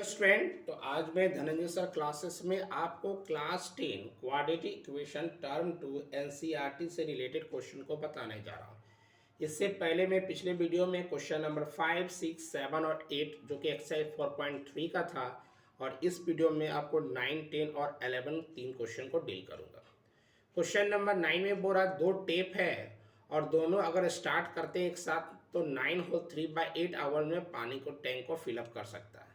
Student, तो आज मैं धनंजय सर क्लासेस में आपको class 10 quadratic equation term 2 NCERT से रिलेटेड क्वेश्चन को बताने जा रहा हूँ। इससे पहले मैं पिछले वीडियो में क्वेश्चन नंबर 5, 6, 7 और 8 जो कि एक्सरसाइज 4.3 का था, और इस वीडियो में आपको 9, 10 और 11 तीन क्वेश्चन को डील करूँगा। क्वेश्चन नंबर 9 में बोल रहा दो टेप है और दोनों अगर स्टार्ट करते हैं एक साथ तो 9 होल 3/8 आवर में पानी को टैंक को फिलअप कर सकता है।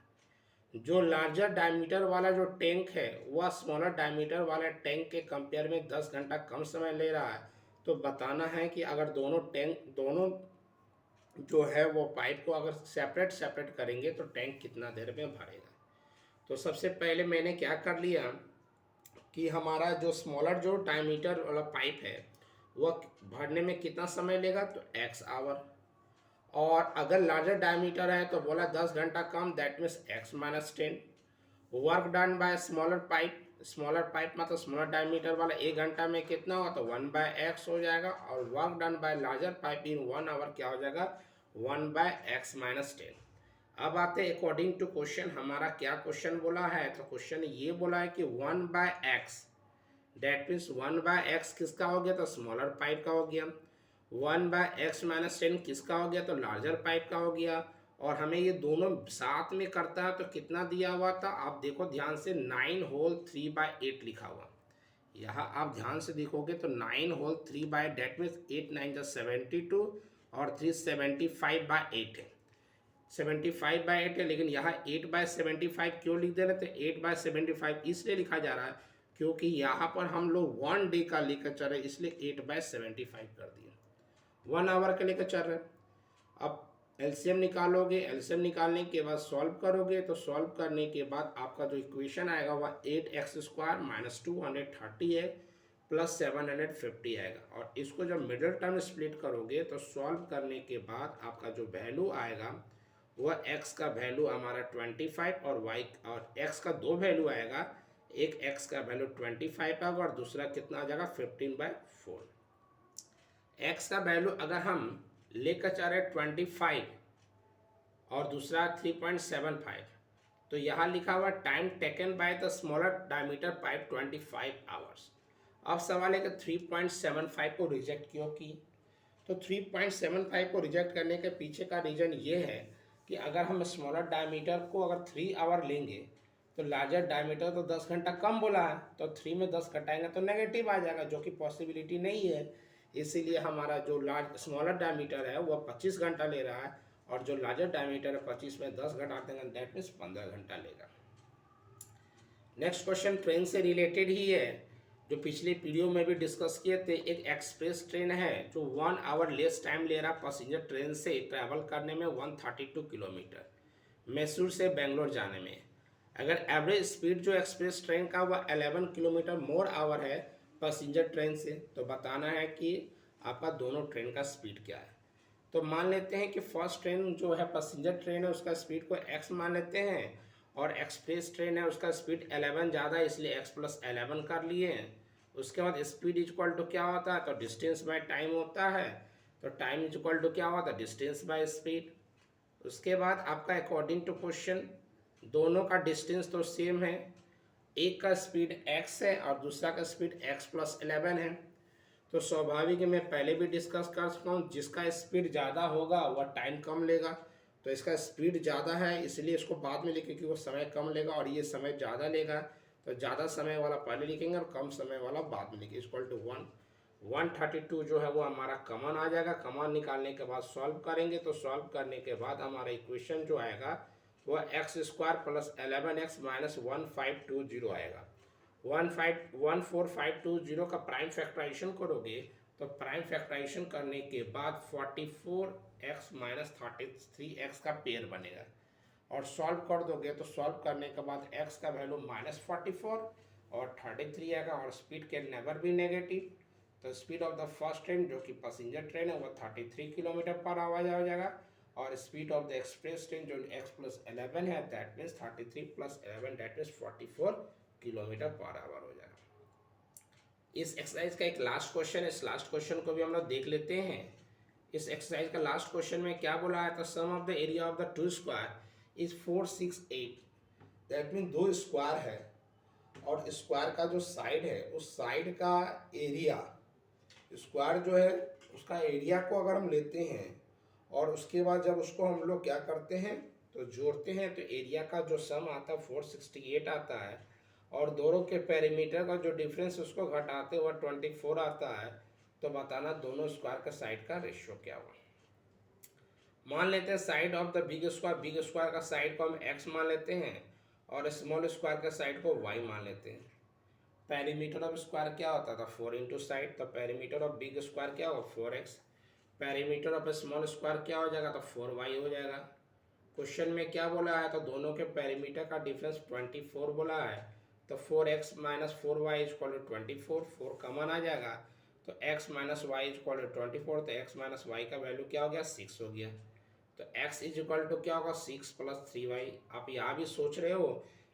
जो लार्जर डायमीटर वाला जो टैंक है वह स्मॉलर डायमीटर वाले टैंक के कंपेयर में 10 घंटा कम समय ले रहा है। तो बताना है कि अगर दोनों जो है वो पाइप को अगर सेपरेट सेपरेट करेंगे तो टैंक कितना देर में भरेगा। तो सबसे पहले मैंने क्या कर लिया कि हमारा जो स्मॉलर जो डायमीटर वाला पाइप है वह भरने में कितना समय लेगा, तो x आवर। और अगर लार्जर डायमीटर है तो बोला 10 घंटा कम, that means x-10। Work done by smaller pipe मतलब स्मॉलर डायमीटर वाला 1 घंटा में कितना होगा, तो 1/x हो जाएगा। और work done by larger pipe in 1 hour क्या हो जाएगा, 1/x-10। अब आते अकॉर्डिंग टू क्वेश्चन, हमारा क्या क्वेश्चन बोला है, तो क्वेश्चन ये बोला है कि 1/x, दैट मीन्स 1/x किसका हो गया, तो स्मॉलर पाइप का हो गया। 1/x-10 किसका हो गया, तो लार्जर पाइप का हो गया। और हमें ये दोनों साथ में करता है तो कितना दिया हुआ था, आप देखो ध्यान से, 9 होल 3/8 लिखा हुआ। यहाँ आप ध्यान से देखोगे तो 9 होल 3/8, डेट मीन्स 8 9 जा 72 और 3 75/8 है। 75/8 है, लेकिन यहाँ 8/75 क्यों लिख दे रहे थे, 8/75 इसलिए लिखा जा रहा है क्योंकि यहाँ पर हम लोग 1 डे का लेकर चल रहे, इसलिए 8/75 कर दिया। 1 आवर के लेकर चल रहे। अब एलसीएम निकालोगे, एलसीएम निकालने के बाद सॉल्व करोगे, तो सॉल्व करने के बाद आपका जो इक्वेशन आएगा वह 8x² माइनस 230 है प्लस 750 आएगा। और इसको जब मिडिल टर्म स्प्लिट करोगे तो सॉल्व करने के बाद आपका जो वैल्यू आएगा वह x का वैल्यू हमारा 25 और y और x का दो वैल्यू आएगा। एक x का वैल्यू 25 आएगा और दूसरा कितना आ जाएगा 15/4। x का वैल्यू अगर हम लेकर चल रहे 25 और दूसरा 3.75, तो यहाँ लिखा हुआ time taken by the smaller diameter pipe 25 hours. अब सवाल है कि 3.75 को रिजेक्ट क्यों की, तो 3.75 को रिजेक्ट करने के पीछे का रीज़न ये है कि अगर हम स्मॉलर डायमीटर को अगर 3 आवर लेंगे तो लार्जर डायमीटर तो 10 घंटा कम बोला है, तो 3 में 10 घटाएंगे तो नेगेटिव आ जाएगा, जो कि पॉसिबिलिटी नहीं है। इसीलिए हमारा जो स्मॉलर डायमीटर है वह 25 घंटा ले रहा है और जो लार्जर डायमीटर है 25 में 10 घटा देंगे, दैट मीन्स 15 घंटा लेगा। नेक्स्ट क्वेश्चन ट्रेन से रिलेटेड ही है, जो पिछले वीडियो में भी डिस्कस किए थे। एक एक्सप्रेस ट्रेन है जो 1 आवर लेस टाइम ले रहा पैसेंजर ट्रेन से ट्रैवल करने में 132 किलोमीटर, मैसूर से बेंगलोर जाने में। अगर एवरेज स्पीड जो एक्सप्रेस ट्रेन का वह 11 किलोमीटर मोर आवर है पैसेंजर ट्रेन से, तो बताना है कि आपका दोनों ट्रेन का स्पीड क्या है। तो मान लेते हैं कि फर्स्ट ट्रेन जो है पैसेंजर ट्रेन है उसका स्पीड को x मान लेते हैं, और एक्सप्रेस ट्रेन है उसका स्पीड 11 ज़्यादा है इसलिए x+11 कर लिए। उसके बाद स्पीड इक्वल टू क्या होता है, तो डिस्टेंस बाय टाइम होता है, तो टाइम इक्वल टू क्या होता है, डिस्टेंस बाय स्पीड। उसके बाद आपका अकॉर्डिंग टू क्वेश्चन दोनों का डिस्टेंस तो सेम है, एक का स्पीड x है और दूसरा का स्पीड x+11 है। तो स्वाभाविक है, मैं पहले भी डिस्कस कर चुका हूँ, जिसका स्पीड ज़्यादा होगा वह टाइम कम लेगा। तो इसका स्पीड ज़्यादा है इसलिए इसको बाद में लिखें, क्योंकि वो समय कम लेगा और ये समय ज़्यादा लेगा, तो ज़्यादा समय वाला पहले लिखेंगे और कम समय वाला बाद में लिखेंगे। इक्वल टू 132 जो है वो हमारा कॉमन आ जाएगा। कॉमन निकालने के बाद सॉल्व करेंगे, तो सॉल्व करने के बाद हमारा इक्वेशन जो आएगा वह x² + 11x - 1520 आएगा। 14520 का प्राइम फैक्टराइजेशन करोगे तो प्राइम फैक्टराइजेशन करने के बाद 44x - 33x का पेयर बनेगा, और सॉल्व कर दोगे तो सॉल्व करने के बाद x का वैल्यू -44 और 33 आएगा, और speed can never be negative. तो speed of the first train जो कि पैसेंजर ट्रेन है वो 33 किलोमीटर पर आवर हो जाएगा, और speed of the express train जो x+11 है that means 33 + 11 that means 44 kilometre per hour हो जाएगा। इस एक्सरसाइज का एक लास्ट क्वेश्चन है, इस लास्ट क्वेश्चन को भी हम लोग देख लेते हैं। इस एक्सरसाइज का लास्ट क्वेश्चन में क्या बोला है, तो sum of the area of the two square is 468 that mean दो स्क्वायर है और स्क्वायर का जो साइड है उस साइड का एरिया, स्क्वायर जो है उसका एरिया को अगर हम लेते हैं और उसके बाद जब उसको हम लोग क्या करते हैं तो जोड़ते हैं तो एरिया का जो सम आता है 468 आता है और दोनों के पेरीमीटर का जो डिफरेंस उसको घटाते हुए 24 आता है। तो बताना दोनों स्क्वायर का साइड का रेशियो क्या हुआ। मान लेते हैं side of the big square का साइड को हम x मान लेते हैं और स्मॉल स्क्वायर का साइड को y मान लेते हैं। पेरीमीटर ऑफ स्क्वायर क्या होता था 4 इंटू साइड, तो पेरीमीटर ऑफ बिग स्क्वायर क्या होगा 4x। Perimeter of small square क्या हो जाएगा तो 4y हो जाएगा। क्वेश्चन में क्या बोला है तो दोनों के पेरीमीटर का डिफरेंस 24 बोला है, तो 4x minus 4y equal to 24, 4 common आ जाएगा तो x minus y equal to 24, तो x माइनस वाई का वैल्यू क्या हो गया 6 हो गया। तो x इज इक्वल टू क्या होगा 6 प्लस 3y। आप यहाँ भी सोच रहे हो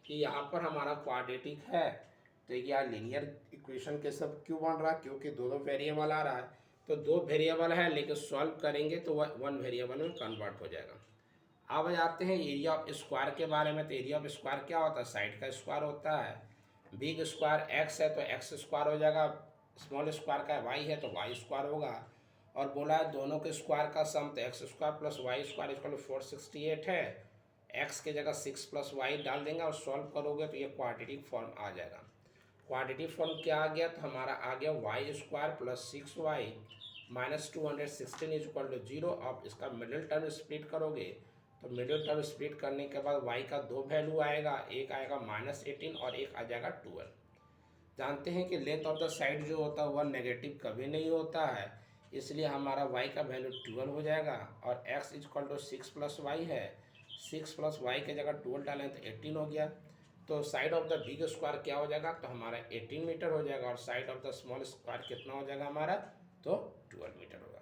कि यहाँ पर हमारा क्वाड्रेटिक है तो यह लीनियर इक्वेशन के सब क्यों बन रहा है, क्योंकि दो दो वेरिएबल आ रहा है। तो दो वेरिएबल है लेकिन सॉल्व करेंगे तो वन वेरिएबल में कन्वर्ट हो जाएगा। अब जाते हैं एरिया ऑफ स्क्वायर के बारे में। तो एरिया ऑफ स्क्वायर क्या होता है साइड का स्क्वायर होता है। बिग स्क्वायर x है तो x स्क्वायर हो जाएगा, स्मॉल स्क्वायर का y है तो y स्क्वायर होगा। और बोला है दोनों के स्क्वायर का सम तो x square plus Y square equal 468 है। x की जगह 6 प्लस वाई डाल देंगे और सॉल्व करोगे तो ये क्वाड्रेटिक फॉर्म आ जाएगा। क्वाड्रेटिक फॉर्म क्या आ गया तो हमारा आ गया Y square plus 6y minus 216 is equal to 0। अब इसका मिडिल टर्म स्प्लिट करोगे तो मिडिल टर्म स्प्लिट करने के बाद y का दो वैल्यू आएगा, एक आएगा -18 और एक आ जाएगा 12। जानते हैं कि लेंथ ऑफ द साइड जो होता है वह नेगेटिव कभी नहीं होता है, इसलिए हमारा y का वैल्यू 12 हो जाएगा। और x equal to 6 plus Y है, 6 प्लस वाई की जगह 12 डालें तो 18 हो गया। तो side of the big square क्या हो जाएगा तो हमारा 18 मीटर हो जाएगा और side of the small square कितना हो जाएगा हमारा तो 12 मीटर होगा।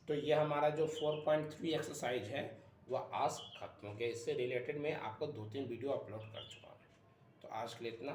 तो ये हमारा जो 4.3 एक्सरसाइज है वह आज खत्म हो गया। इससे रिलेटेड मैं आपको 2-3 वीडियो अपलोड कर चुका हूँ। तो आज के लिए इतना।